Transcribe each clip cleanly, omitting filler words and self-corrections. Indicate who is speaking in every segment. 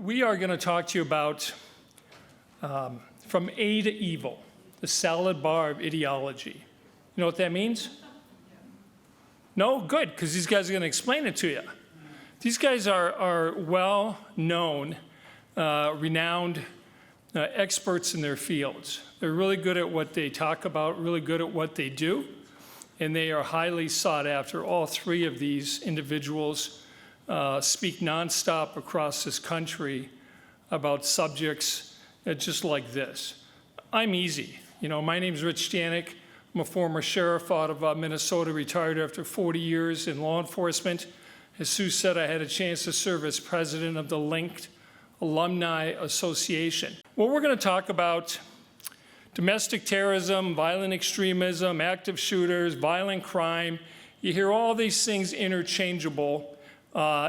Speaker 1: We are going to talk to you about from A to evil, the salad bar of ideology. You know what that means? No? Good, because these guys are going to explain it to you. These guys are well-known, renowned experts in their fields. They're really good at what they talk about, really good at what they do, and they are highly sought after. All three of these individuals speak nonstop across this country about subjects just like this. I'm easy. You know, my name's Rich Stanek. I'm a former sheriff out of Minnesota, retired after 40 years in law enforcement. As Sue said, I had a chance to serve as president of the Linked Alumni Association. Well, we're going to talk about domestic terrorism, violent extremism, active shooters, violent crime. You hear all these things interchangeable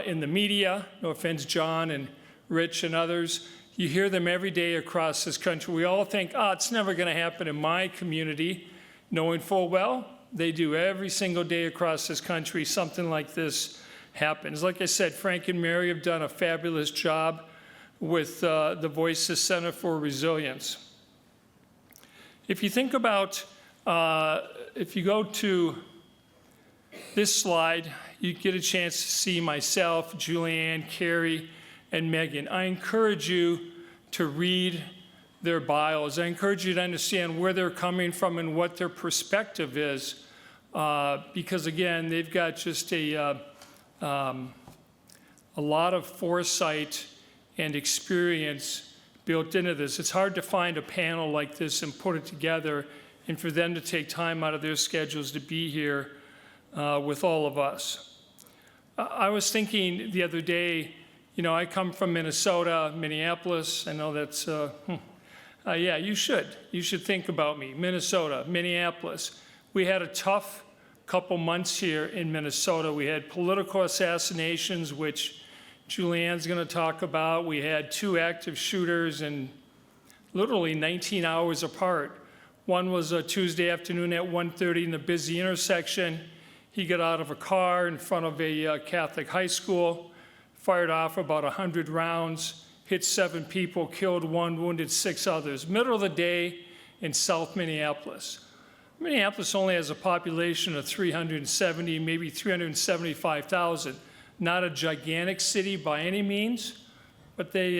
Speaker 1: in the media. No offense, John and Rich and others. You hear them every day across this country. We all think, it's never going to happen in my community, knowing full well they do every single day across this country. Something like this happens. Like I said, Frank and Mary have done a fabulous job with the Voices Center for Resilience. If you think about, if you go to this slide, you get a chance to see myself, Julianne, Karie, and Meghann. I encourage you to read their bios. I encourage you to understand where they're coming from and what their perspective is, because again, they've got just a lot of foresight and experience built into this. It's hard to find a panel like this and put it together, and for them to take time out of their schedules to be here with all of us. I was thinking the other day, you know, I come from Minnesota, Minneapolis. I know that's, yeah, you should. You should think about me. Minnesota, Minneapolis. We had a tough couple months here in Minnesota. We had political assassinations, which Julianne's going to talk about. We had 2 active shooters and literally 19 hours apart. One was a Tuesday afternoon at 1:30 in the busy intersection. He got out of a car in front of a Catholic high school, fired off about 100 rounds, hit 7 people, killed 1, wounded 6 others. Middle of the day in South Minneapolis. Minneapolis only has a population of 370, maybe 375,000. Not a gigantic city by any means, but they,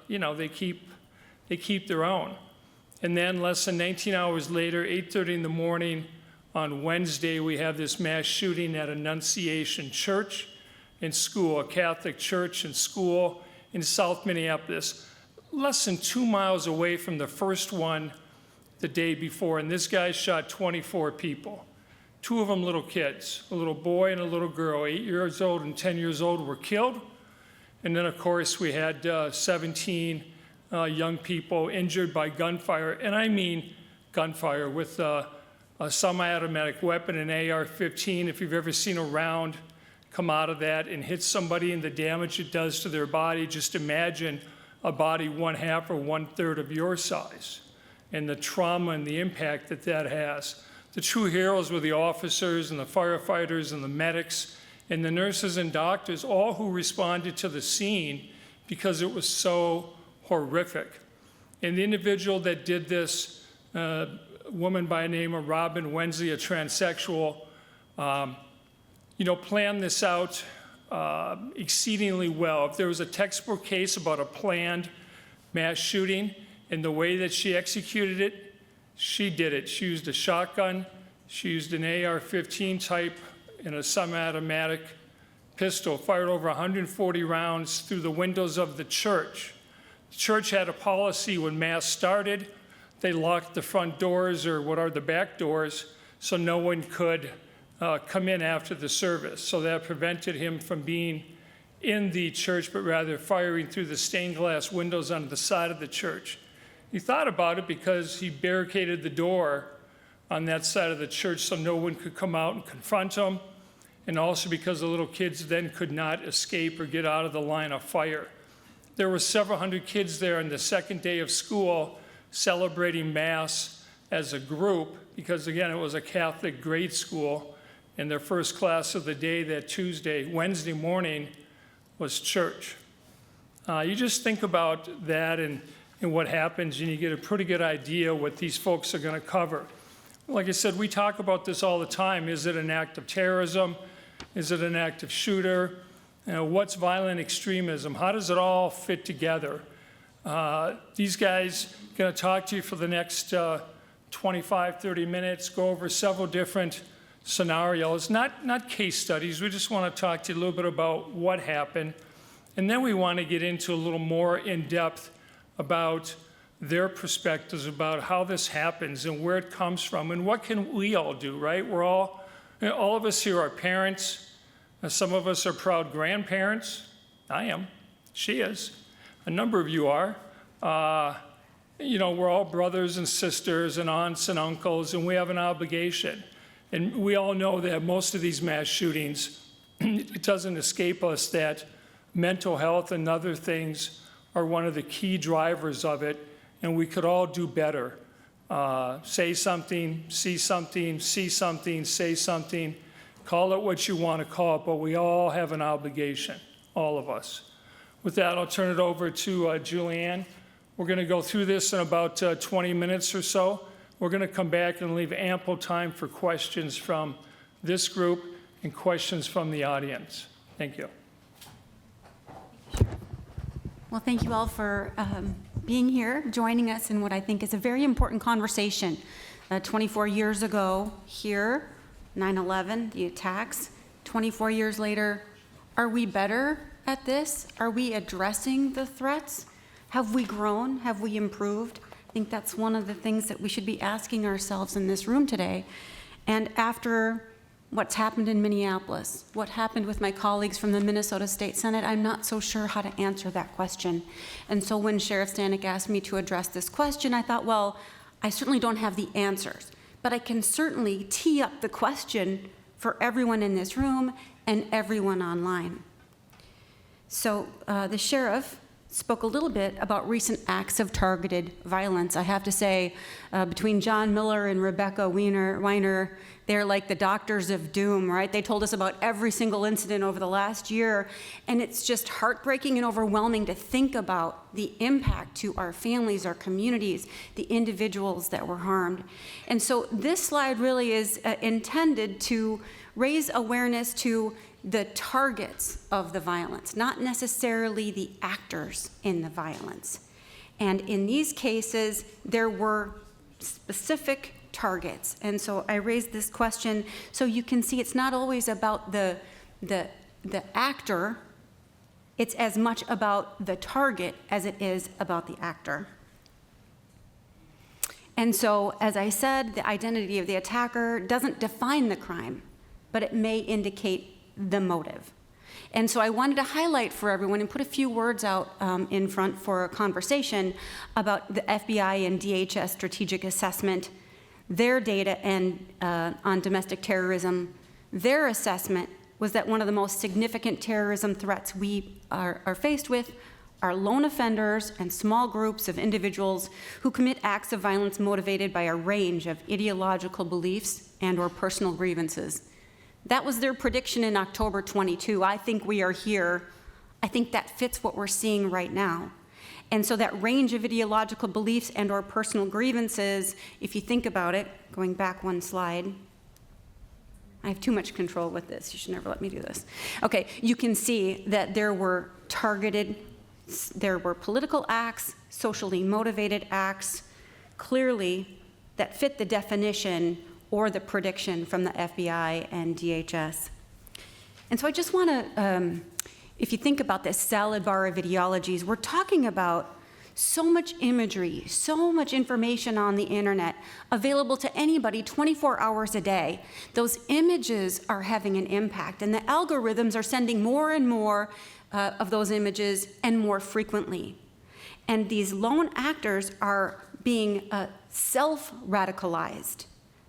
Speaker 1: you know, they keep their own. And then less than 19 hours later, 8:30 in the morning on Wednesday, we have this mass shooting at Annunciation Church and School, a Catholic church and school in South Minneapolis, less than 2 miles away from the first one the day before. And this guy shot 24 people. 2 of them little kids, a little boy and a little girl, 8 years old and 10 years old, were killed. And then, of course, we had 17 young people injured by gunfire, and I mean gunfire with a semi-automatic weapon, an AR-15. If you've ever seen a round come out of that and hit somebody and the damage it does to their body, just imagine a body 1/2 or 1/3 of your size and the trauma and the impact that that has. The true heroes were the officers and the firefighters and the medics and the nurses and doctors, all who responded to the scene because it was so horrific. And the individual that did this, a woman by the name of Robin Wensley, a transsexual, you know, planned this out exceedingly well. If there was a textbook case about a planned mass shooting and the way that she executed it, she did it. She used a shotgun, she used an AR-15 type and a semi-automatic pistol, fired over 140 rounds through the windows of the church. The church had a policy when mass started, they locked the front doors, or what are the back doors, so no one could come in after the service. So that prevented him from being in the church, but rather firing through the stained glass windows on the side of the church. He thought about it because he barricaded the door on that side of the church so no one could come out and confront him, and also because the little kids then could not escape or get out of the line of fire. There were several hundred kids there on the second day of school celebrating Mass as a group, because again, it was a Catholic grade school, and their first class of the day that Wednesday morning was church. You just think about that and what happens, and you get a pretty good idea what these folks are going to cover. Like I said, we talk about this all the time. Is it an act of terrorism? Is it an active shooter? What's violent extremism? How does it all fit together? These guys are going to talk to you for the next 25, 30 minutes, go over several different scenarios, not case studies. We just want to talk to you a little bit about what happened. And then we want to get into a little more in depth about their perspectives about how this happens and where it comes from and what can we all do, right? We're all of us here are parents. Some of us are proud grandparents. I am. She is. A number of you are. We're all brothers and sisters and aunts and uncles, and we have an obligation. And we all know that most of these mass shootings, it doesn't escape us that mental health and other things are one of the key drivers of it, and we could all do better. Say something, see something, see something, say something. Call it what you want to call it, but we all have an obligation, all of us. With that, I'll turn it over to Julianne. We're going to go through this in about 20 minutes or so. We're going to come back and leave ample time for questions from this group and questions from the audience. Thank you.
Speaker 2: Well, thank you all for being here, joining us in what I think is a very important conversation. 24 years ago here, 9/11, the attacks. 24 years later, are we better at this? Are we addressing the threats? Have we grown? Have we improved? I think that's one of the things that we should be asking ourselves in this room today. And after what's happened in Minneapolis, what happened with my colleagues from the Minnesota State Senate, I'm not so sure how to answer that question. And so when Sheriff Stanek asked me to address this question, I thought, well, I certainly don't have the answers, but I can certainly tee up the question for everyone in this room and everyone online. So the sheriff spoke a little bit about recent acts of targeted violence. I have to say, between John Miller and Rebecca Weiner, they're like the doctors of doom, right? They told us about every single incident over the last year, and it's just heartbreaking and overwhelming to think about the impact to our families, our communities, the individuals that were harmed. And so this slide really is intended to raise awareness to the targets of the violence, not necessarily the actors in the violence. And in these cases, there were specific targets. And so I raised this question so you can see it's not always about the actor, it's as much about the target as it is about the actor. And so, as I said, the identity of the attacker doesn't define the crime, but it may indicate the motive. And so I wanted to highlight for everyone and put a few words out in front for a conversation about the FBI and DHS strategic assessment, their data and on domestic terrorism. Their assessment was that one of the most significant terrorism threats we are faced with are lone offenders and small groups of individuals who commit acts of violence motivated by a range of ideological beliefs and/or personal grievances. That was their prediction in October 22. I think we are here. I think that fits what we're seeing right now. And so that range of ideological beliefs and/or personal grievances, if you think about it, going back one slide, I have too much control with this. You should never let me do this. Okay, you can see that there were political acts, socially motivated acts, clearly that fit the definition or the prediction from the FBI and DHS. And so I just want to, if you think about this salad bar of ideologies, we're talking about so much imagery, so much information on the internet available to anybody 24 hours a day. Those images are having an impact, and the algorithms are sending more and more of those images and more frequently. And these lone actors are being self-radicalized.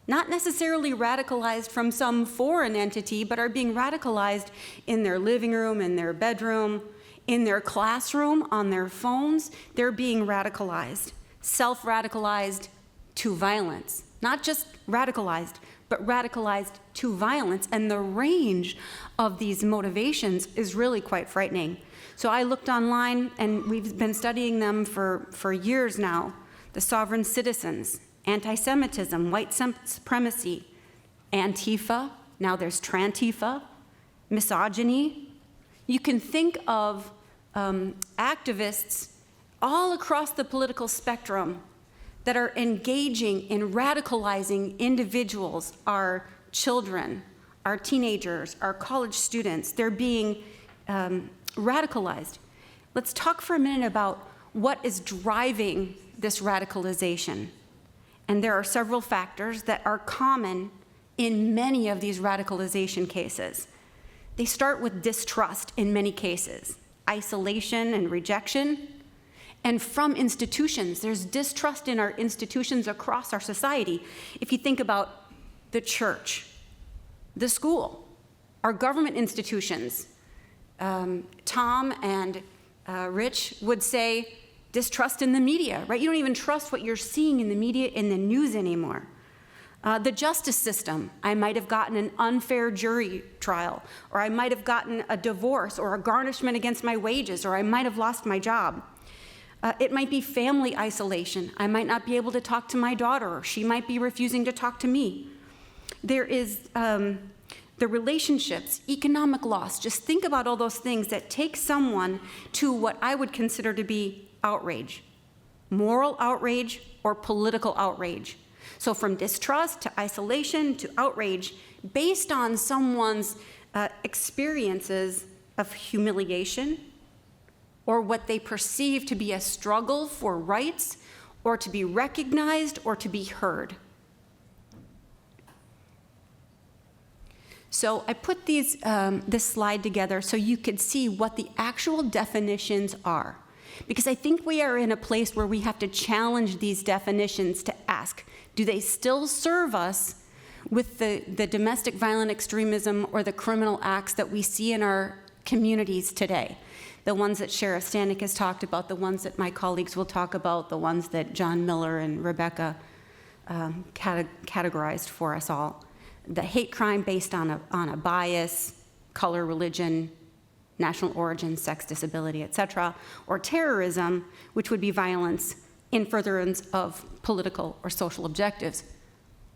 Speaker 2: Not necessarily radicalized from some foreign entity, but are being radicalized in their living room, in their bedroom, in their classroom, on their phones. They're being radicalized, self-radicalized to violence. Not just radicalized, but radicalized to violence. And the range of these motivations is really quite frightening. So I looked online, and we've been studying them for years now. The sovereign citizens, anti-Semitism, white supremacy, Antifa, now there's Trantifa, misogyny. You can think of activists all across the political spectrum that are engaging in radicalizing individuals, our children, our teenagers, our college students. They're being radicalized. Let's talk for a minute about what is driving this radicalization. And there are several factors that are common in many of these radicalization cases. They start with distrust in many cases, isolation and rejection. And from institutions, there's distrust in our institutions across our society. If you think about the church, the school, our government institutions, Tom and Rich would say distrust in the media, right? You don't even trust what you're seeing in the media, in the news anymore. The justice system, I might have gotten an unfair jury trial, or I might have gotten a divorce or a garnishment against my wages, or I might have lost my job. It might be family isolation. I might not be able to talk to my daughter, or she might be refusing to talk to me. There is the relationships, economic loss. Just think about all those things that take someone to what I would consider to be outrage, moral outrage or political outrage. So from distrust to isolation to outrage based on someone's experiences of humiliation, or what they perceive to be a struggle for rights, or to be recognized, or to be heard. So I put this slide together so you could see what the actual definitions are. Because I think we are in a place where we have to challenge these definitions to ask, do they still serve us with the domestic violent extremism or the criminal acts that we see in our communities today? The ones that Sheriff Stanek has talked about, the ones that my colleagues will talk about, the ones that John Miller and Rebecca categorized for us all. The hate crime based on a bias, color, religion, national origin, sex, disability, etc., or terrorism, which would be violence in furtherance of political or social objectives.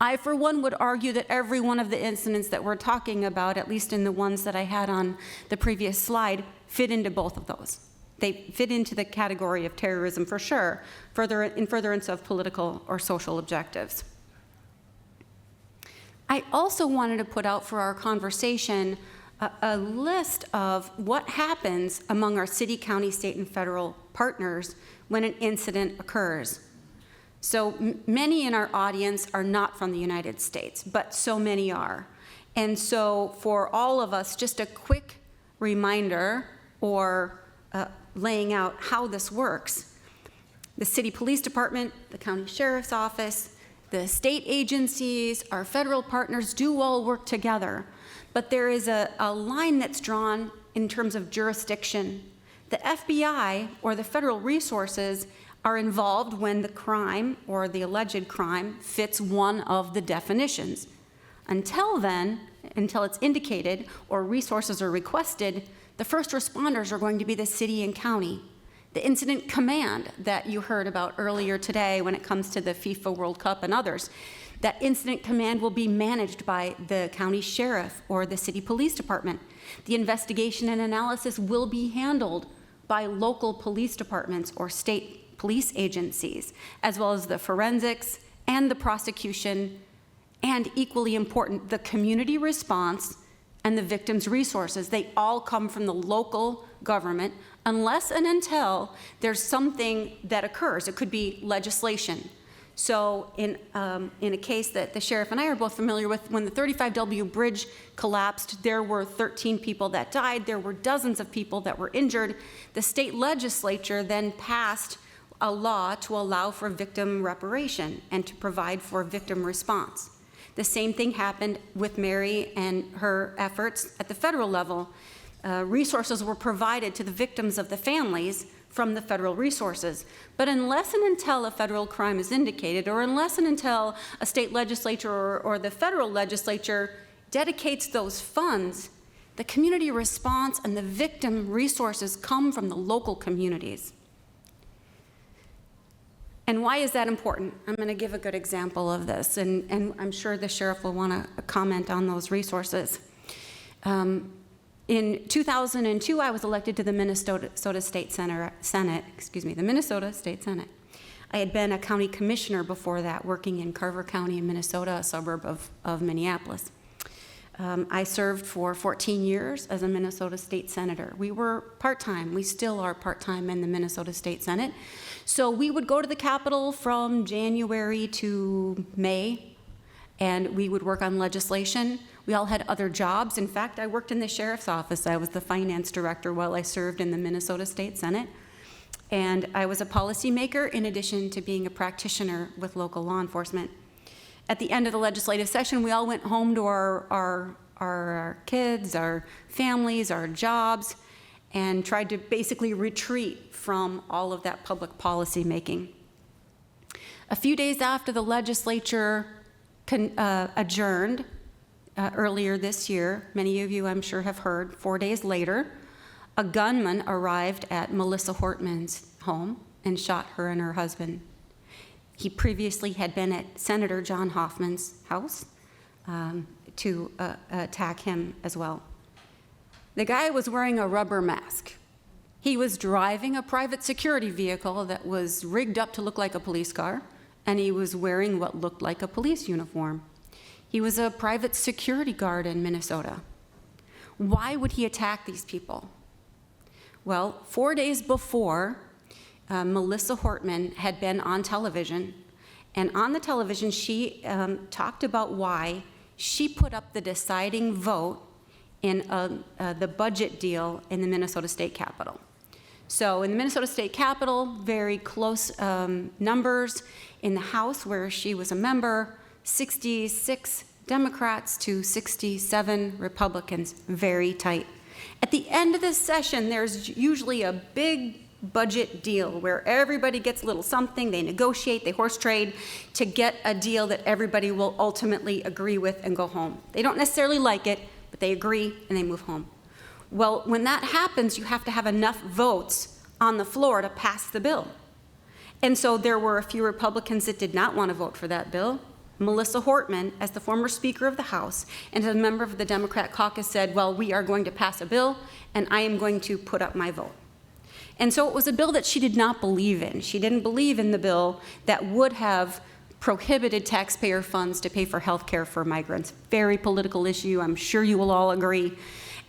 Speaker 2: I, for one, would argue that every one of the incidents that we're talking about, at least in the ones that I had on the previous slide, fit into both of those. They fit into the category of terrorism for sure, in furtherance of political or social objectives. I also wanted to put out for our conversation a list of what happens among our city, county, state, and federal partners when an incident occurs. So many in our audience are not from the United States, but so many are. And so for all of us, just a quick reminder or laying out how this works. The city police department, the county sheriff's office, the state agencies, our federal partners do all work together. But there is a line that's drawn in terms of jurisdiction. The FBI or the federal resources are involved when the crime or the alleged crime fits one of the definitions. Until then, until it's indicated or resources are requested, the first responders are going to be the city and county. The incident command that you heard about earlier today when it comes to the FIFA World Cup and others, that incident command will be managed by the county sheriff or the city police department. The investigation and analysis will be handled by local police departments or state police agencies, as well as the forensics and the prosecution, and equally important, the community response and the victim's resources. They all come from the local government unless and until there's something that occurs. It could be legislation. So in a case that the sheriff and I are both familiar with, when the 35W bridge collapsed, there were 13 people that died. There were dozens of people that were injured. The state legislature then passed a law to allow for victim reparation and to provide for victim response. The same thing happened with Mary and her efforts at the federal level. Resources were provided to the victims of the families from the federal resources. But unless and until a federal crime is indicated, or unless and until a state legislature or the federal legislature dedicates those funds, The community response and the victim resources come from the local communities. And why is that important? I'm going to give a good example of this, and I'm sure the sheriff will want to comment on those resources. In 2002, I was elected to the Minnesota State Senate. The Minnesota State Senate. I had been a county commissioner before that, working in Carver County in Minnesota, a suburb of Minneapolis. I served for 14 years as a Minnesota State Senator. We were part-time. We still are part-time in the Minnesota State Senate. So we would go to the Capitol from January to May, and we would work on legislation. We all had other jobs. In fact, I worked in the sheriff's office. I was the finance director while I served in the Minnesota State Senate. And I was a policymaker in addition to being a practitioner with local law enforcement. At the end of the legislative session, we all went home to our kids, our families, our jobs, and tried to basically retreat from all of that public policy making. A few days after the legislature adjourned earlier this year, many of you I'm sure have heard, 4 days later, a gunman arrived at Melissa Ortman's home and shot her and her husband. He previously had been at Senator John Hoffman's house to attack him as well. The guy was wearing a rubber mask. He was driving a private security vehicle that was rigged up to look like a police car, and he was wearing what looked like a police uniform. He was a private security guard in Minnesota. Why would he attack these people? Well, 4 days before, Melissa Ortman had been on television, and on the television she talked about why she put up the deciding vote in the budget deal in the Minnesota State Capitol. So in the Minnesota State Capitol, very close numbers. In the House, where she was a member, 66 Democrats to 67 Republicans, very tight. At the end of this session, there's usually a big budget deal where everybody gets a little something, they negotiate, they horse trade to get a deal that everybody will ultimately agree with and go home. They don't necessarily like it, but they agree and they move home. Well, when that happens, you have to have enough votes on the floor to pass the bill. And so there were a few Republicans that did not want to vote for that bill. Melissa Ortman, as the former Speaker of the House and as a member of the Democrat caucus, said, well, we are going to pass a bill and I am going to put up my vote. And so it was a bill that she did not believe in. She didn't believe in the bill that would have prohibited taxpayer funds to pay for health care for migrants. Very political issue, I'm sure you will all agree.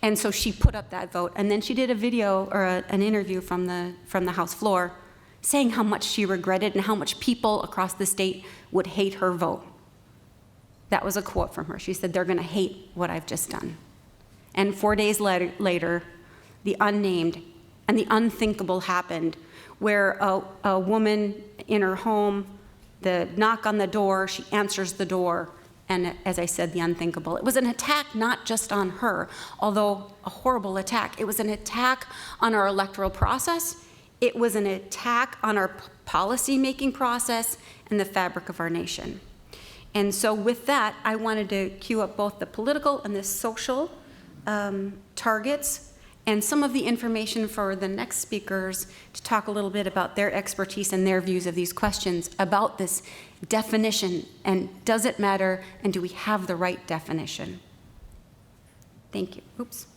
Speaker 2: And so she put up that vote. And then she did a video or an interview from the House floor saying how much she regretted and how much people across the state would hate her vote. That was a quote from her. She said, they're going to hate what I've just done. And 4 days later, the unnamed and the unthinkable happened, where a woman in her home, the knock on the door, she answers the door, and as I said, the unthinkable. It was an attack not just on her, although a horrible attack. It was an attack on our electoral process. It was an attack on our policy-making process and the fabric of our nation. And so with that, I wanted to cue up both the political and the social targets and some of the information for the next speakers to talk a little bit about their expertise and their views of these questions about this definition, and does it matter, and do we have the right definition? Thank you. Oops.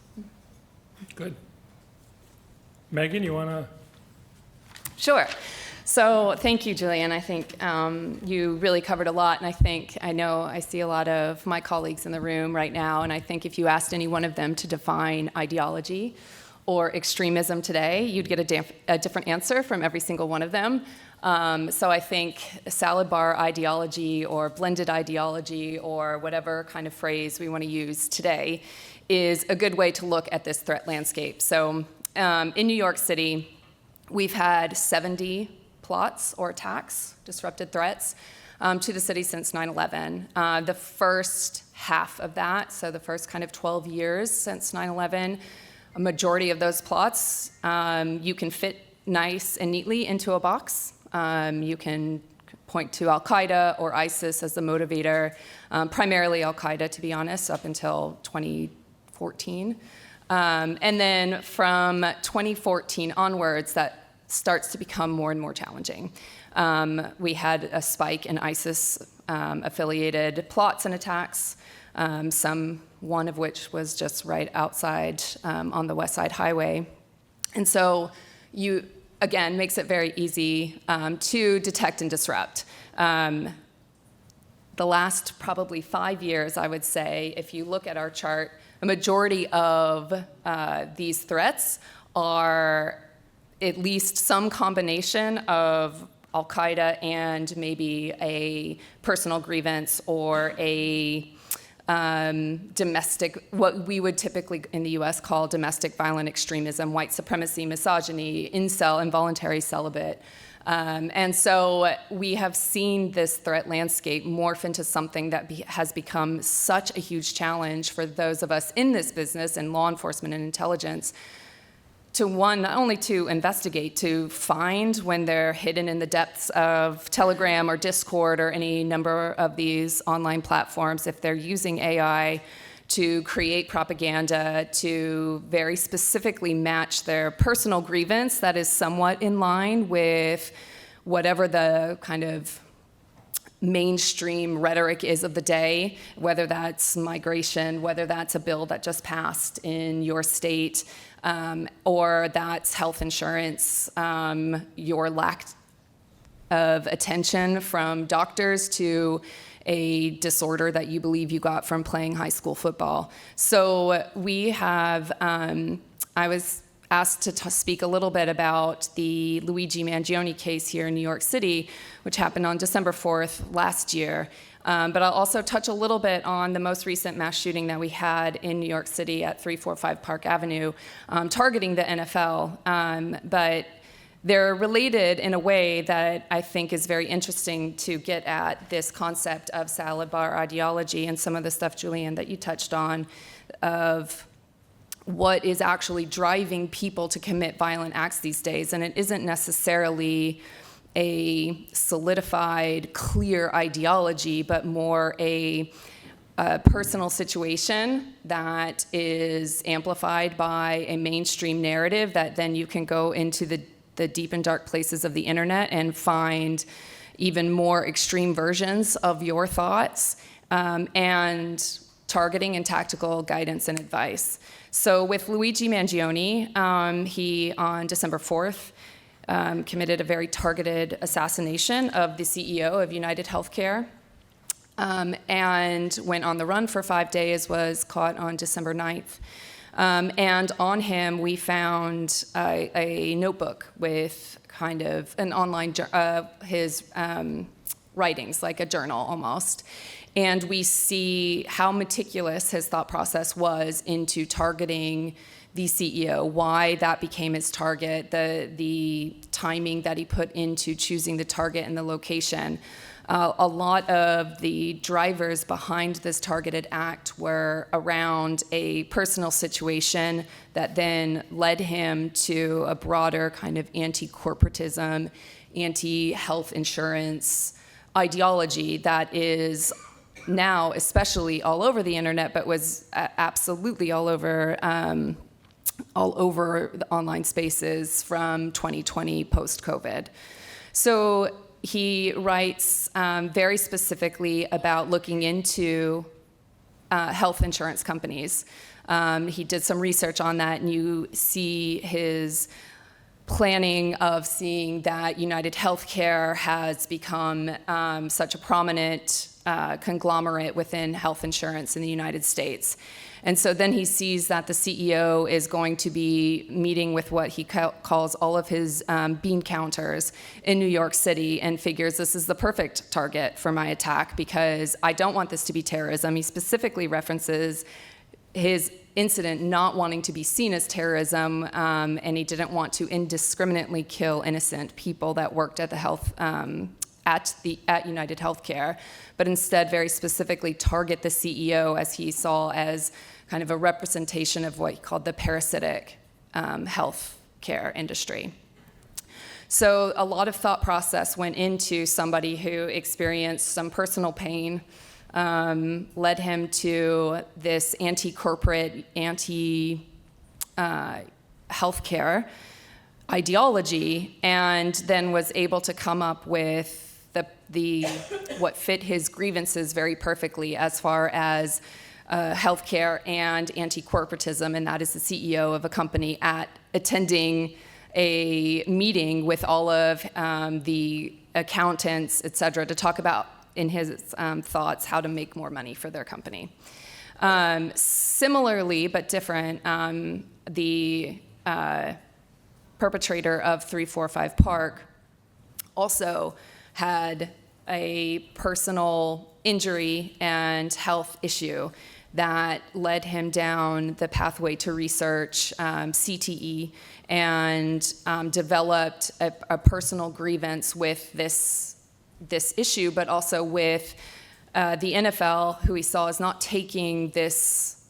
Speaker 1: Good. Meghann, you want to?
Speaker 3: Sure. So thank you, Julianne. I think you really covered a lot, and I know I see a lot of my colleagues in the room right now, and I think if you asked any one of them to define ideology or extremism today, you'd get a different answer from every single one of them. So I think salad bar ideology or blended ideology or whatever kind of phrase we want to use today is a good way to look at this threat landscape. So in New York City, we've had 70 plots or attacks, disrupted threats, to the city since 9/11. The first half of that, so the first kind of 12 years since 9/11, a majority of those plots you can fit nice and neatly into a box. You can point to Al-Qaeda or ISIS as the motivator, primarily Al-Qaeda, to be honest, up until 2014 2014. And then from 2014 onwards, that starts to become more and more challenging. We had a spike in ISIS-affiliated plots and attacks, one of which was just right outside on the West Side Highway. And so again, makes it very easy to detect and disrupt. The last probably 5 years, I would say, if you look at our chart, a majority of these threats are at least some combination of Al-Qaeda and maybe a personal grievance or a domestic, what we would typically in the US call domestic violent extremism, white supremacy, misogyny, incel, involuntary celibate. And so we have seen this threat landscape morph into something that has become such a huge challenge for those of us in this business and law enforcement and intelligence to not only to investigate, to find when they're hidden in the depths of Telegram or Discord or any number of these online platforms, if they're using AI to create propaganda to very specifically match their personal grievance that is somewhat in line with whatever the kind of mainstream rhetoric is of the day, whether that's migration, whether that's a bill that just passed in your state, or that's health insurance, your lack of attention from doctors to a disorder that you believe you got from playing high school football. So we have, I was asked to speak a little bit about the Luigi Mangione case here in New York City, which happened on December 4th last year. But I'll also touch a little bit on the most recent mass shooting that we had in New York City at 345 Park Avenue, targeting the NFL. But they're related in a way that I think is very interesting to get at this concept of salad bar ideology and some of the stuff, Julianne, that you touched on, of what is actually driving people to commit violent acts these days. And it isn't necessarily a solidified, clear ideology, but more a personal situation that is amplified by a mainstream narrative that then you can go into the deep and dark places of the internet and find even more extreme versions of your thoughts, and targeting and tactical guidance and advice. So with Luigi Mangione, he on December 4th committed a very targeted assassination of the CEO of United Healthcare, and went on the run for 5 days, was caught on December 9th. And on him, we found a notebook with kind of an online, his writings, like a journal almost. And we see how meticulous his thought process was into targeting the CEO, why that became his target, the timing that he put into choosing the target and the location. A lot of the drivers behind this targeted act were around a personal situation that then led him to a broader kind of anti-corporatism, anti-health insurance ideology that is now especially all over the internet, but was absolutely all over the online spaces from 2020 post-COVID. So he writes very specifically about looking into health insurance companies. He did some research on that, and you see his planning of seeing that United Healthcare has become such a prominent conglomerate within health insurance in the United States. And so then he sees that the CEO is going to be meeting with what he calls all of his bean counters in New York City, and figures this is the perfect target for my attack because I don't want this to be terrorism. He specifically references his incident not wanting to be seen as terrorism, and he didn't want to indiscriminately kill innocent people that worked at the health at United Healthcare, but instead very specifically target the CEO, as he saw as kind of a representation of what he called the parasitic health care industry. So a lot of thought process went into somebody who experienced some personal pain, led him to this anti-corporate, anti-healthcare ideology, and then was able to come up with the what fit his grievances very perfectly as far as healthcare and anti-corporatism, and that is the CEO of a company attending a meeting with all of the accountants, et cetera, to talk about, in his thoughts, how to make more money for their company. Similarly, but different, the perpetrator of 345 Park also had a personal injury and health issue that led him down the pathway to research CTE, and developed a personal grievance with this issue, but also with the NFL, who he saw as not taking this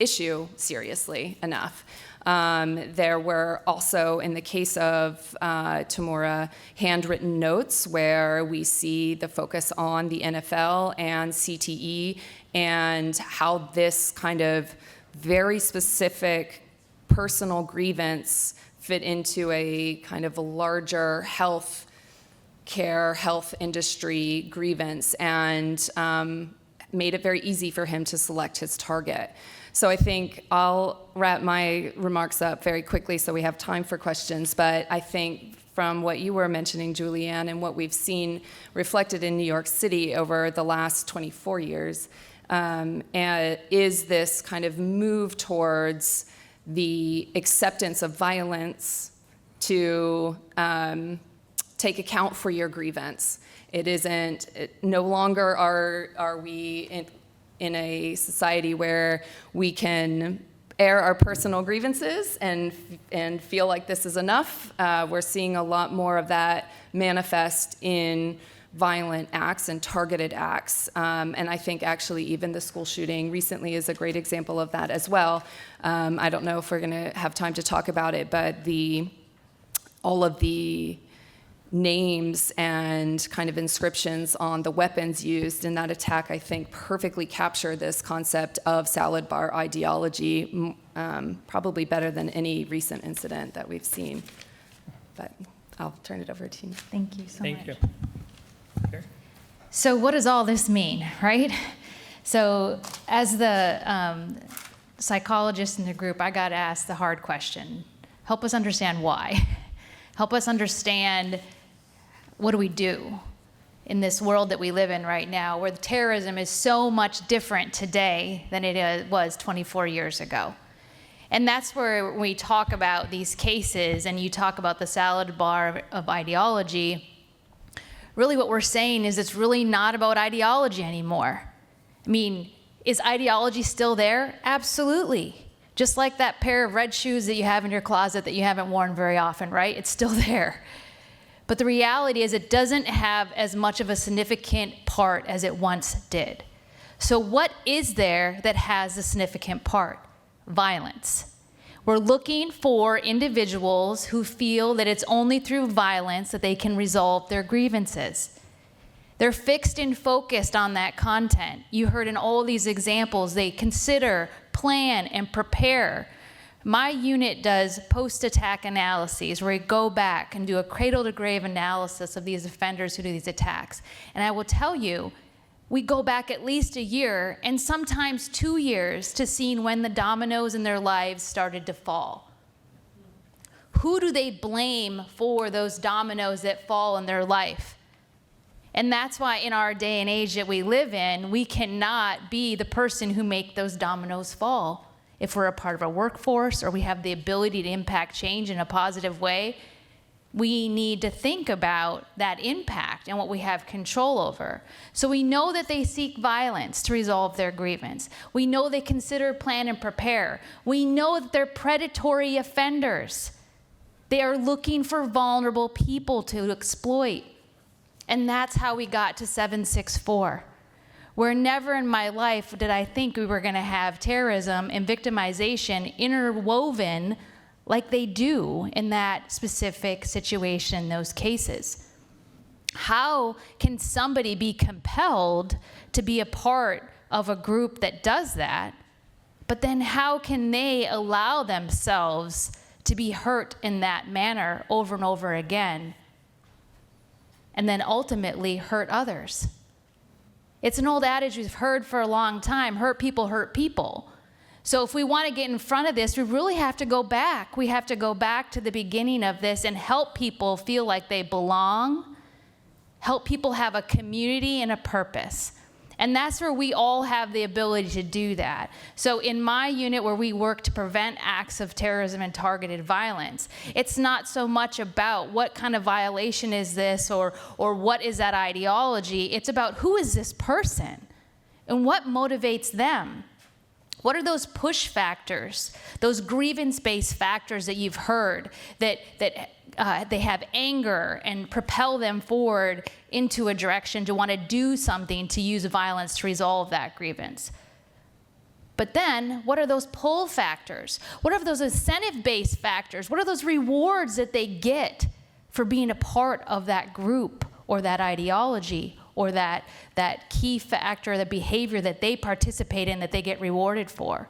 Speaker 3: issue seriously enough. There were also, in the case of Tamura, handwritten notes where we see the focus on the NFL and CTE and how this kind of very specific personal grievance fit into a kind of a larger health industry grievance, and made it very easy for him to select his target. So I think I'll wrap my remarks up very quickly so we have time for questions, but I think from what you were mentioning, Julianne, and what we've seen reflected in New York City over the last 24 years, is this kind of move towards the acceptance of violence to take account for your grievance. No longer are we in a society where we can air our personal grievances and feel like this is enough. We're seeing a lot more of that manifest in violent acts and targeted acts. And I think actually even the school shooting recently is a great example of that as well. I don't know if we're gonna have time to talk about it, but all of the names and kind of inscriptions on the weapons used in that attack, I think, perfectly capture this concept of salad bar ideology, probably better than any recent incident that we've seen. But I'll turn it over to you.
Speaker 4: Thank you so much.
Speaker 1: Thank you. Okay.
Speaker 4: So what does all this mean, right? So as the psychologist in the group, I got asked the hard question. Help us understand why. Help us understand, what do we do in this world that we live in right now, where the terrorism is so much different today than it was 24 years ago. And that's where we talk about these cases, and you talk about the salad bar of ideology. Really what we're saying is it's really not about ideology anymore. I mean, is ideology still there? Absolutely. Just like that pair of red shoes that you have in your closet that you haven't worn very often, right? It's still there. But the reality is it doesn't have as much of a significant part as it once did. So what is there that has a significant part? Violence. We're looking for individuals who feel that it's only through violence that they can resolve their grievances. They're fixed and focused on that content. You heard in all these examples, they consider, plan, and prepare. My unit does post-attack analyses where we go back and do a cradle-to-grave analysis of these offenders who do these attacks. And I will tell you, we go back at least a year and sometimes 2 years to seeing when the dominoes in their lives started to fall. Who do they blame for those dominoes that fall in their life? And that's why in our day and age that we live in, we cannot be the person who make those dominoes fall. If we're a part of a workforce or we have the ability to impact change in a positive way, we need to think about that impact and what we have control over. So we know that they seek violence to resolve their grievance. We know they consider, plan, and prepare. We know that they're predatory offenders. They are looking for vulnerable people to exploit. And that's how we got to 764. Where never in my life did I think we were gonna have terrorism and victimization interwoven like they do in that specific situation, those cases. How can somebody be compelled to be a part of a group that does that? But then how can they allow themselves to be hurt in that manner over and over again, and then ultimately hurt others? It's an old adage we've heard for a long time: hurt people hurt people. So if we want to get in front of this, we really have to go back. We have to go back to the beginning of this and help people feel like they belong, help people have a community and a purpose. And that's where we all have the ability to do that. So in my unit, where we work to prevent acts of terrorism and targeted violence, it's not so much about what kind of violation is this or what is that ideology. It's about who is this person and what motivates them. What are those push factors, those grievance-based factors that you've heard that they have anger and propel them forward into a direction to want to do something, to use violence to resolve that grievance? But then, what are those pull factors? What are those incentive-based factors? What are those rewards that they get for being a part of that group or that ideology or that key factor, the behavior that they participate in that they get rewarded for?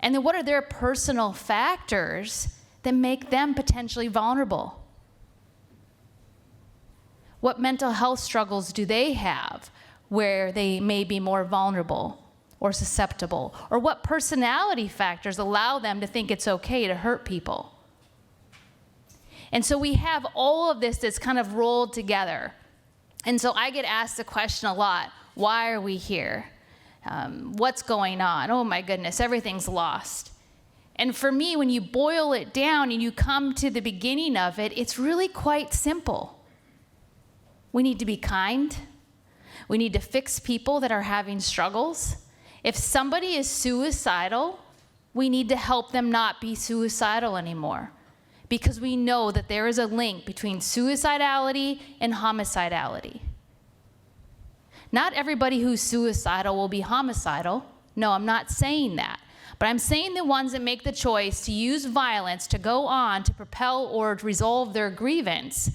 Speaker 4: And then what are their personal factors that make them potentially vulnerable? What mental health struggles do they have where they may be more vulnerable or susceptible? Or what personality factors allow them to think it's okay to hurt people? And so we have all of this that's kind of rolled together. And so I get asked the question a lot: why are we here? What's going on? Oh my goodness, everything's lost. And for me, when you boil it down and you come to the beginning of it, it's really quite simple. We need to be kind. We need to fix people that are having struggles. If somebody is suicidal, we need to help them not be suicidal anymore, because we know that there is a link between suicidality and homicidality. Not everybody who's suicidal will be homicidal. No, I'm not saying that. But I'm saying the ones that make the choice to use violence to go on to propel or to resolve their grievance,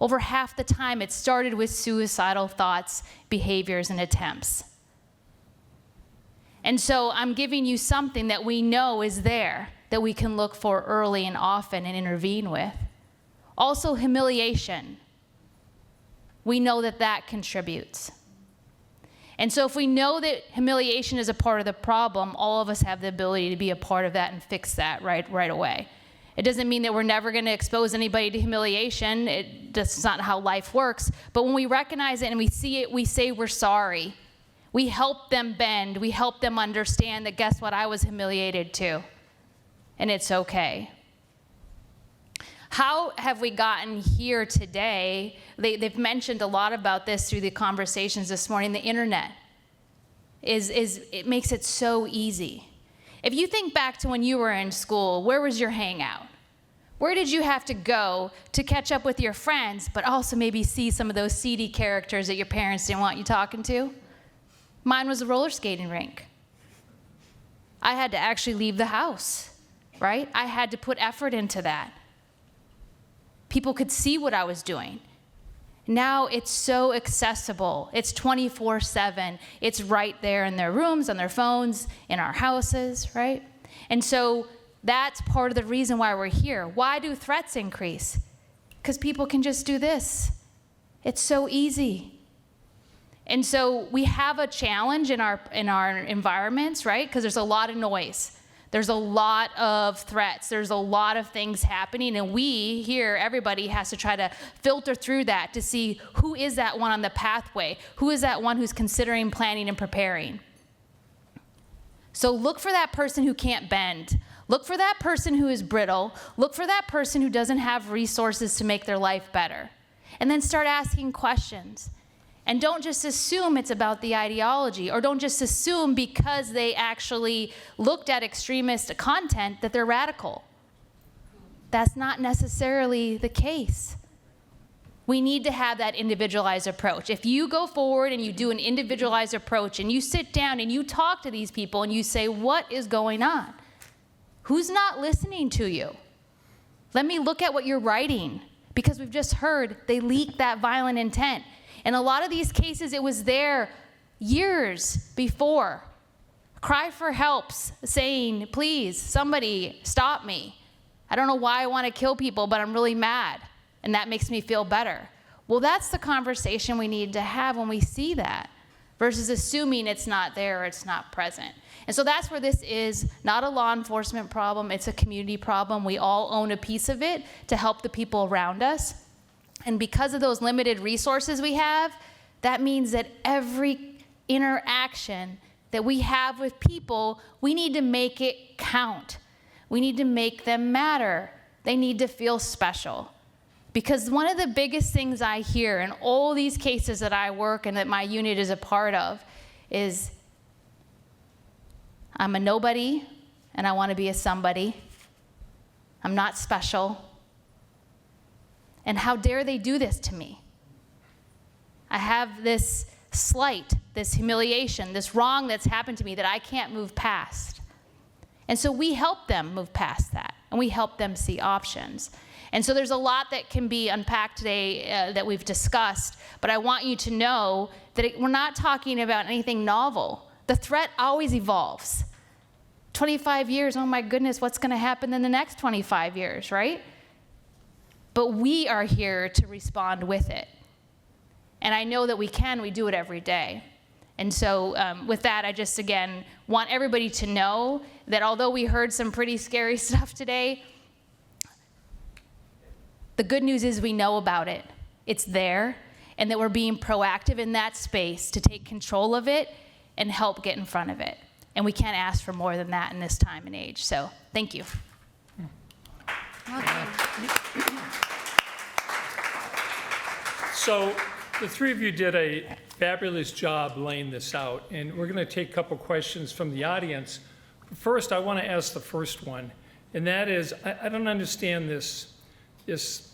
Speaker 4: over half the time it started with suicidal thoughts, behaviors, and attempts. And so I'm giving you something that we know is there, that we can look for early and often and intervene with. Also, humiliation. We know that that contributes. And so if we know that humiliation is a part of the problem, all of us have the ability to be a part of that and fix that right away. It doesn't mean that we're never going to expose anybody to humiliation. That's not how life works. But when we recognize it and we see it, we say we're sorry. We help them bend. We help them understand that, guess what, I was humiliated too. And it's okay. How have we gotten here today? They've mentioned a lot about this through the conversations this morning. The internet it makes it so easy. If you think back to when you were in school, where was your hangout? Where did you have to go to catch up with your friends, but also maybe see some of those seedy characters that your parents didn't want you talking to? Mine was a roller skating rink. I had to actually leave the house, right? I had to put effort into that. People could see what I was doing. Now it's so accessible. It's 24/7. It's right there in their rooms, on their phones, in our houses, right? And so that's part of the reason why we're here. Why do threats increase? Because people can just do this. It's so easy. And so we have a challenge in our environments, right? Because there's a lot of noise. There's a lot of threats. There's a lot of things happening, and we here, everybody has to try to filter through that to see who is that one on the pathway, who is that one who's considering, planning, and preparing. So look for that person who can't bend. Look for that person who is brittle. Look for that person who doesn't have resources to make their life better. And then start asking questions. And don't just assume it's about the ideology, or don't just assume because they actually looked at extremist content that they're radical. That's not necessarily the case. We need to have that individualized approach. If you go forward and you do an individualized approach and you sit down and you talk to these people and you say, what is going on? Who's not listening to you? Let me look at what you're writing. because we've just heard they leaked that violent intent. In a lot of these cases, it was there years before. Cry for helps, saying, please, somebody stop me. I don't know why I want to kill people, but I'm really mad, and that makes me feel better. Well, that's the conversation we need to have when we see that, versus assuming it's not there or it's not present. And so that's where this is not a law enforcement problem, it's a community problem. We all own a piece of it to help the people around us. And because of those limited resources we have, that means that every interaction that we have with people, we need to make it count. We need to make them matter. They need to feel special. Because one of the biggest things I hear in all these cases that I work and that my unit is a part of is, I'm a nobody and I want to be a somebody. I'm not special. And how dare they do this to me? I have this slight, this humiliation, this wrong that's happened to me that I can't move past. And so we help them move past that, and we help them see options. And so there's a lot that can be unpacked today that we've discussed, but I want you to know that we're not talking about anything novel. The threat always evolves. 25 years, oh my goodness, what's going to happen in the next 25 years, right? But we are here to respond with it. And I know that we do it every day. And so with that, I just, again, want everybody to know that although we heard some pretty scary stuff today, the good news is we know about it. It's there, and that we're being proactive in that space to take control of it and help get in front of it. And we can't ask for more than that in this time and age. So thank you.
Speaker 1: So the three of you did a fabulous job laying this out, and we're going to take a couple questions from the audience. First, I want to ask the first one, and that is, I don't understand this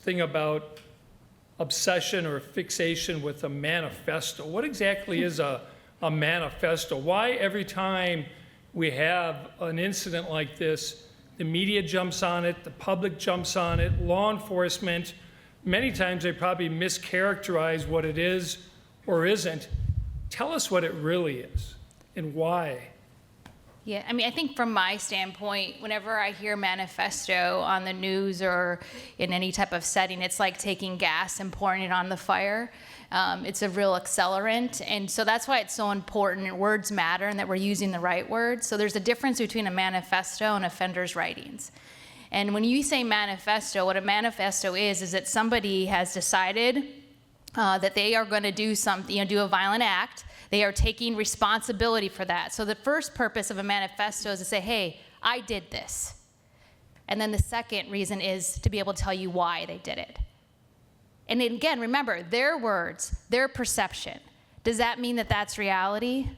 Speaker 1: thing about obsession or fixation with a manifesto. What exactly is a manifesto? Why every time we have an incident like this, the media jumps on it, the public jumps on it, law enforcement, many times they probably mischaracterize what it is or isn't. Tell us what it really is and why.
Speaker 4: Yeah, I mean, I think from my standpoint, whenever I hear manifesto on the news or in any type of setting, it's like taking gas and pouring it on the fire. It's a real accelerant, and so that's why it's so important. Words matter, and that we're using the right words. So there's a difference between a manifesto and offender's writings. And when you say manifesto, what a manifesto is that somebody has decided that they are going to do something, do a violent act. They are taking responsibility for that. So the first purpose of a manifesto is to say, hey, I did this. And then the second reason is to be able to tell you why they did it. And again, remember, their words, their perception. Does that mean that that's reality?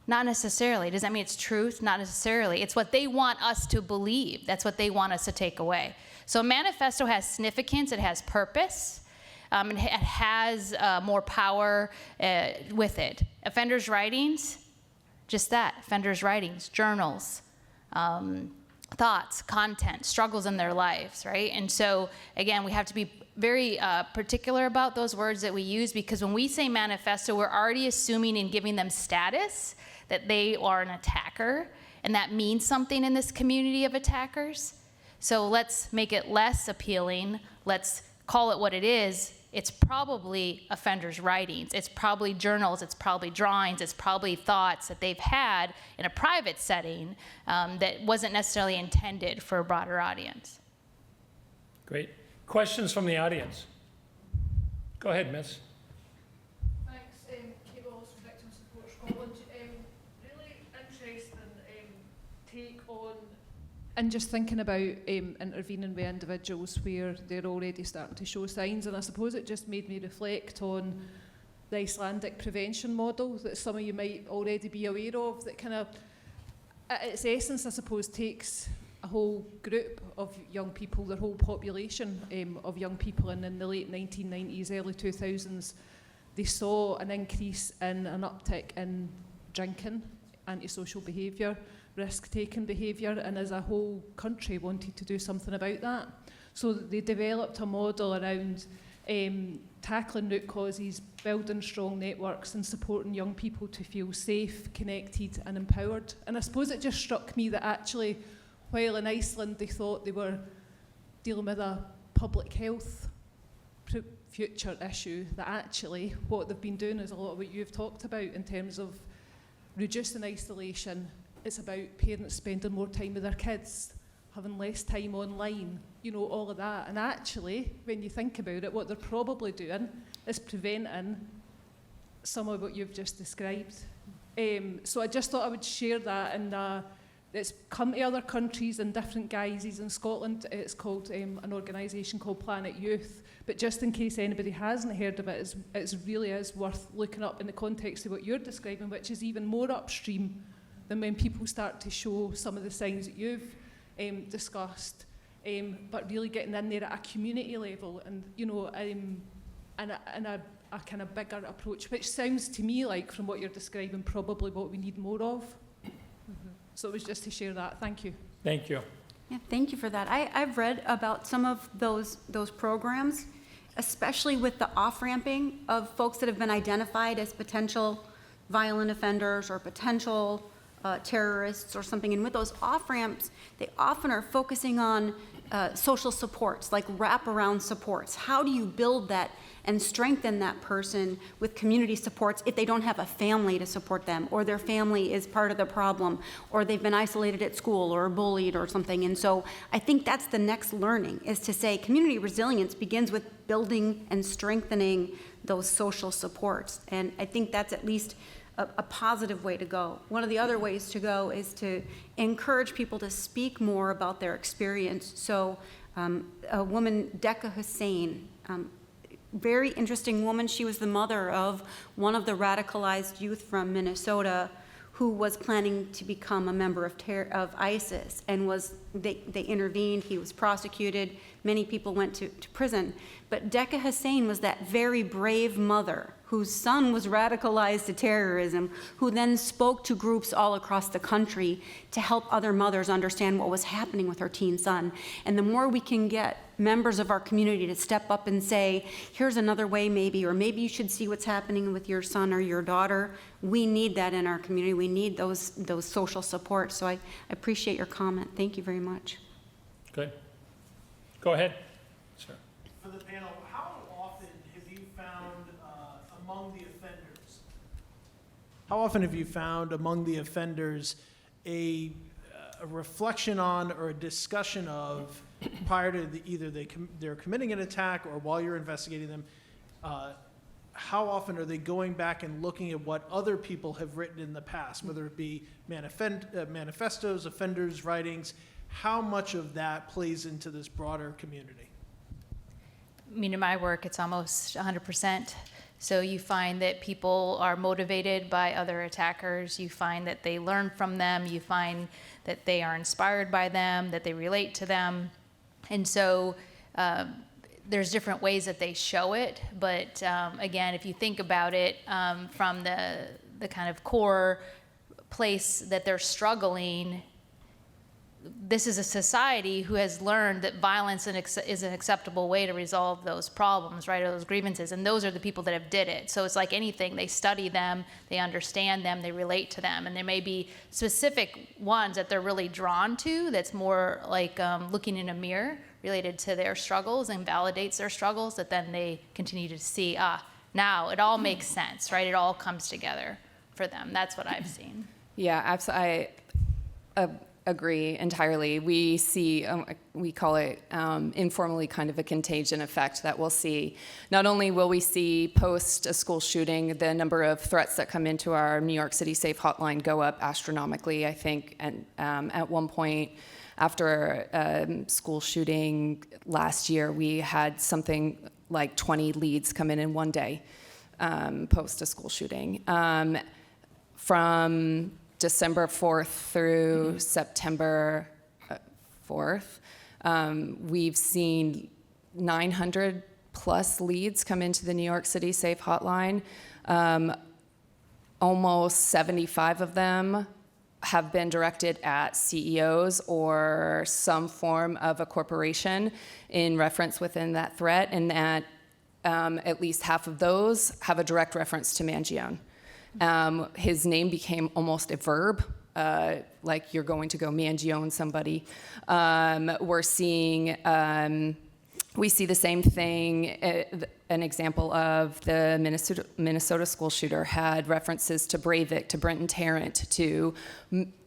Speaker 4: Not necessarily. Does that mean it's truth? Not necessarily. It's what they want us to believe. That's what they want us to take away. So a manifesto has significance. It has purpose. It has more power with it. Offenders' writings, just that. Offenders' writings, journals, thoughts, content, struggles in their lives, right? And so, again, we have to be very particular about those words that we use, because when we say manifesto, we're already assuming and giving them status that they are an attacker, and that means something in this community of attackers. So let's make it less appealing. Let's call it what it is. It's probably offenders' writings. It's probably journals. It's probably drawings. It's probably thoughts that they've had in a private setting that wasn't necessarily intended for a broader audience.
Speaker 1: Great. Questions from the audience? Go ahead, miss.
Speaker 5: Thanks, Kate Wallace from Victim Support Scotland. Really interesting take on, and just thinking about intervening with individuals where they're already starting to show signs, and I suppose it just made me reflect on the Icelandic prevention model that some of you might already be aware of, that kind of, at its essence, I suppose, takes a whole group of young people, their whole population of young people, and in the late 1990s, early 2000s, they saw an increase in an uptick in drinking, antisocial behaviour, risk-taking behaviour, and as a whole country wanted to do something about that. So they developed a model around tackling root causes, building strong networks and supporting young people to feel safe, connected and empowered. And I suppose it just struck me that actually, while in Iceland they thought they were dealing with a public health future issue, that actually what they've been doing is a lot of what you've talked about in terms of reducing isolation. It's about parents spending more time with their kids, having less time online, you know, all of that. And actually, when you think about it, what they're probably doing is preventing some of what you've just described. So I just thought I would share that, and it's come to other countries in different guises. In Scotland, it's called an organisation called Planet Youth. But just in case anybody hasn't heard of it, it really is worth looking up in the context of what you're describing, which is even more upstream than when people start to show some of the signs that you've discussed, but really getting in there at a community level, and you know, and a kind of bigger approach, which sounds to me like, from what you're describing, probably what we need more of. So it was just to share that. Thank you.
Speaker 1: Thank you.
Speaker 2: Yeah, thank you for that. I've read about some of those programs, especially with the off-ramping of folks that have been identified as potential violent offenders or potential terrorists or something. And with those off-ramps, they often are focusing on social supports, like wraparound supports. How do you build that and strengthen that person with community supports if they don't have a family to support them, or their family is part of the problem, or they've been isolated at school or bullied or something? And so I think that's the next learning, is to say community resilience begins with building and strengthening those social supports. And I think that's at least a positive way to go. One of the other ways to go is to encourage people to speak more about their experience. So a woman, Decca Hussein, very interesting woman. She was the mother of one of the radicalized youth from Minnesota who was planning to become a member of ISIS, and they intervened. He was prosecuted. Many people went to prison. But Decca Hussein was that very brave mother whose son was radicalized to terrorism, who then spoke to groups all across the country to help other mothers understand what was happening with her teen son. And the more we can get members of our community to step up and say, here's another way maybe, or maybe you should see what's happening with your son or your daughter, we need that in our community. We need those social supports. So I appreciate your comment. Thank you very much.
Speaker 1: Good. Go ahead, sir.
Speaker 6: For the panel, how often have you found among the offenders? How often have you found among the offenders a reflection on or a discussion of, prior to they're committing an attack or while you're investigating them, how often are they going back and looking at what other people have written in the past, whether it be manifestos, offenders' writings? How much of that plays into this broader community?
Speaker 4: I mean, in my work, it's almost 100%. So you find that people are motivated by other attackers. You find that they learn from them. You find that they are inspired by them, that they relate to them. And so there's different ways that they show it. But again, if you think about it from the kind of core place that they're struggling, this is a society who has learned that violence is an acceptable way to resolve those problems, right, or those grievances, and those are the people that have did it. So it's like anything, they study them, they understand them, they relate to them, and there may be specific ones that they're really drawn to that's more like looking in a mirror related to their struggles and validates their struggles, that then they continue to see, now it all makes sense, right? It all comes together for them. That's what I've seen.
Speaker 3: Yeah, absolutely. I agree entirely. We see, we call it informally kind of a contagion effect that we'll see. Not only will we see post a school shooting, the number of threats that come into our New York City Safe hotline go up astronomically, I think. And at one point after a school shooting last year, we had something like 20 leads come in one day post a school shooting. From December 4th through September 4th, we've seen 900 plus leads come into the New York City Safe Hotline. Almost 75 of them have been directed at CEOs or some form of a corporation in reference within that threat, and that at least half of those have a direct reference to Mangione. His name became almost a verb, like you're going to go Mangione somebody. We see the same thing. An example of the Minnesota school shooter had references to Breivik, to Brenton Tarrant, to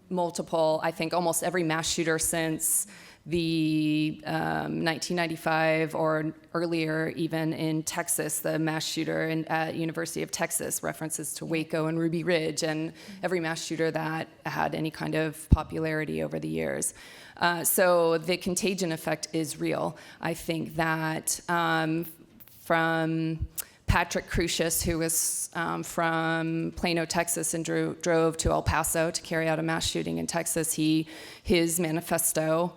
Speaker 3: multiple, I think almost every mass shooter since the 1995 or earlier, even in Texas, the mass shooter at University of Texas, references to Waco and Ruby Ridge, and every mass shooter that had any kind of popularity over the years. So the contagion effect is real. I think that from Patrick Crucius, who was from Plano, Texas, and drove to El Paso to carry out a mass shooting in Texas, his manifesto,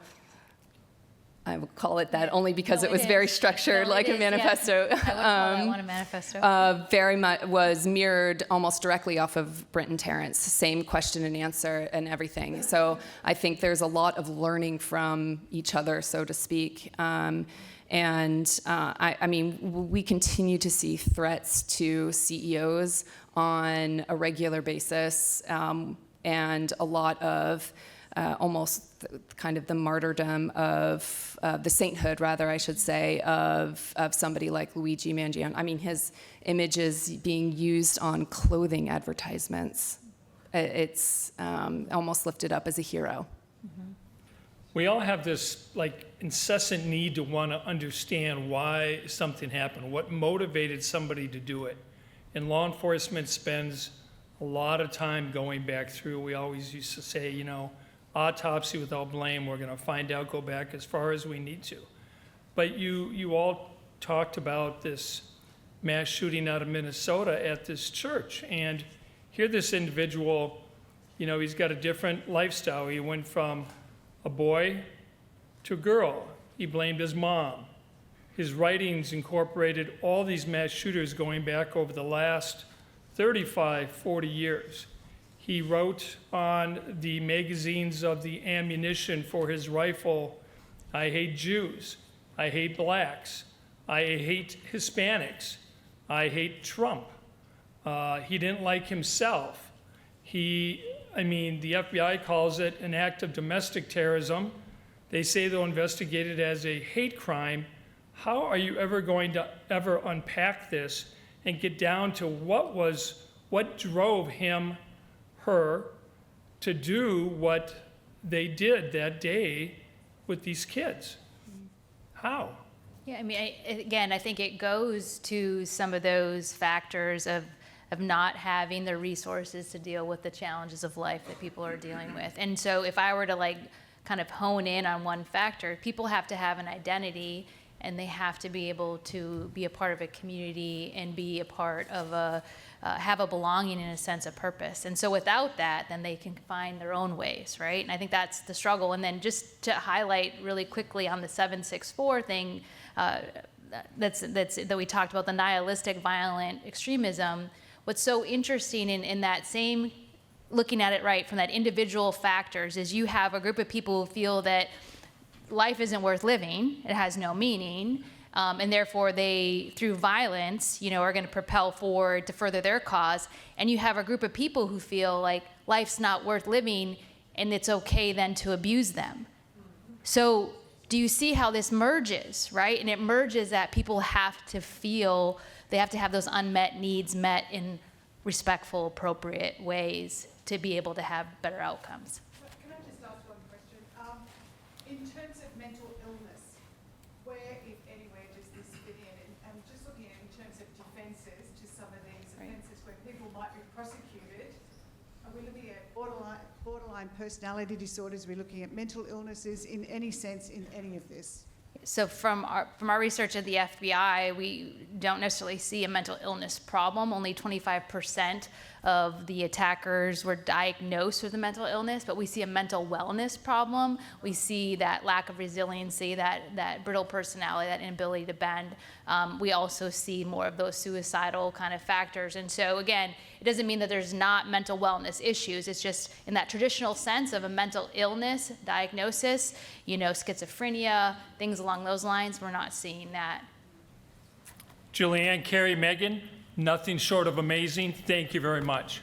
Speaker 3: I would call it that only because it was very structured, like a manifesto.
Speaker 4: Yes. I would call that one a manifesto.
Speaker 3: Very much was mirrored almost directly off of Brenton Tarrant's, same question and answer and everything. So I think there's a lot of learning from each other, so to speak. I mean, we continue to see threats to CEOs on a regular basis, and a lot of almost kind of the martyrdom of the sainthood, rather, I should say, of somebody like Luigi Mangione. I mean, his image is being used on clothing advertisements. It's almost lifted up as a hero.
Speaker 1: Mm-hmm. We all have this like incessant need to want to understand why something happened, what motivated somebody to do it. And law enforcement spends a lot of time going back through. We always used to say, you know, autopsy without blame, we're going to find out, go back as far as we need to. But you all talked about this mass shooting out of Minnesota at this church. And here this individual, you know, he's got a different lifestyle. He went from a boy to a girl. He blamed his mom. His writings incorporated all these mass shooters going back over the last 35, 40 years. He wrote on the magazines of the ammunition for his rifle, I hate Jews, I hate blacks, I hate Hispanics, I hate Trump. He didn't like himself. The FBI calls it an act of domestic terrorism. They say they'll investigate it as a hate crime. How are you ever going to ever unpack this and get down to what drove her to do what they did that day with these kids? How?
Speaker 4: Yeah, I mean, I think it goes to some of those factors of not having the resources to deal with the challenges of life that people are dealing with. And so if I were to like kind of hone in on one factor, people have to have an identity, and they have to be able to be a part of a community and be a part of have a belonging and a sense of purpose. And so without that, then they can find their own ways, right? And I think that's the struggle. And then just to highlight really quickly on the 764 thing that we talked about, the nihilistic violent extremism, what's so interesting in that same, looking at it right from that individual factors, is you have a group of people who feel that life isn't worth living, it has no meaning, and therefore they, through violence, are going to propel forward to further their cause. And you have a group of people who feel like life's not worth living, and it's okay then to abuse them. So do you see how this merges, right? And it merges that people have to feel, they have to have those unmet needs met in respectful, appropriate ways to be able to have better outcomes.
Speaker 7: Can I just ask one question? In terms of mental illness, where, if anywhere, does this fit in? And I'm just looking at in terms of defences to some of these offences where people might be prosecuted. Are we looking at borderline personality disorders? Are we looking at mental illnesses in any sense in any of this?
Speaker 4: So from our research at the FBI, we don't necessarily see a mental illness problem. Only 25% of the attackers were diagnosed with a mental illness, but we see a mental wellness problem. We see that lack of resiliency, that brittle personality, that inability to bend. We also see more of those suicidal kind of factors. And so again, it doesn't mean that there's not mental wellness issues. It's just in that traditional sense of a mental illness diagnosis, you know, schizophrenia, things along those lines, we're not seeing that.
Speaker 1: Julianne, Karie, Meghann, nothing short of amazing. Thank you very much.